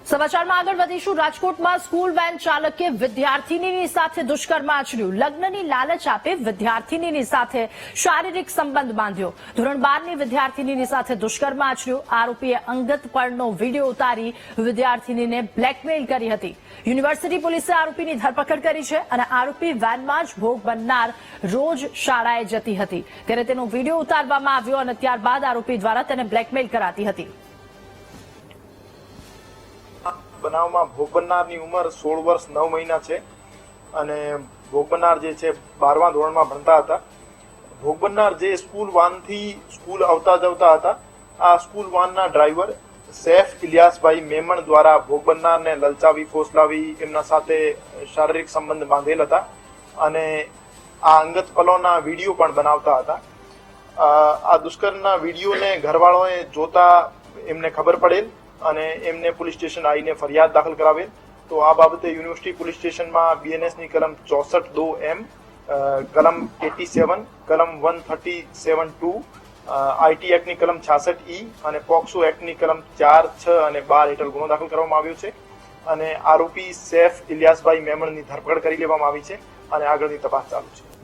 સમાચારમાં આગળ વધીશું। રાજકોટમાં સ્કૂલ વેન ચાલકે વિદ્યાર્થીનીની સાથે દુષ્કર્મ આચર્યું। લગ્નની લાલચ આપે વિદ્યાર્થીનીની સાથે શારીરિક સંબંધ બાંધ્યો। ધોરણ 12ની વિદ્યાર્થીનીની સાથે દુષ્કર્મ આચર્યું। આરોપીએ અંગત પળનો વિડીયો ઉતારી વિદ્યાર્થીનીને બ્લેકમેઇલ કરી હતી। યુનિવર્સિટી પોલીસે આરોપીની ધરપકડ કરી છે અને આરોપી વેનમાં જ ભોગ બનનાર રોજ શાળાએ જતી હતી ત્યારે તેનો વિડીયો ઉતારવામાં આવ્યો અને ત્યારબાદ આરોપી દ્વારા તેને બ્લેકમેઇલ કરાતી હતી। બનાવમાં ભોગ બનનારની ઉંમર 16 વર્ષ 9 મહિના છે અને ભોગ બનનાર જે છે 12મા ધોરણમાં ભણતા હતા। ભોગ બનનાર જે સ્કૂલ વાનથી સ્કૂલ આવતા જતા હતા, આ સ્કૂલ વાનના ડ્રાઈવર સૈફ ઇલિયાસભાઈ મેમણ દ્વારા ભોગ બનનારને લલચાવી ફોસલાવી એમના સાથે શારીરિક સંબંધ બાંધેલ હતા અને આ અંગત પલોના વિડીયો પણ બનાવતા હતા। આ દુષ્કર્મના વિડીયોને ઘરવાળાએ જોતા એમને ખબર પડેલ અને એમને પોલીસ સ્ટેશન આવીને ફરિયાદ દાખલ કરાવેલ। તો આ બાબતે યુનિવર્સિટી પોલીસ સ્ટેશનમાં બીએનએસની કલમ 64(2)M, કલમ 87, કલમ 137(2), આઈટી એક્ટની કલમ 66E અને પોક્સો એક્ટની કલમ 4, 6 અને 12 હેઠળ ગુનો દાખલ કરવામાં આવ્યો છે અને આરોપી સૈફ ઇલિયાસભાઈ મેમણની ધરપકડ કરી લેવામાં આવી છે અને આગળની તપાસ ચાલુ છે।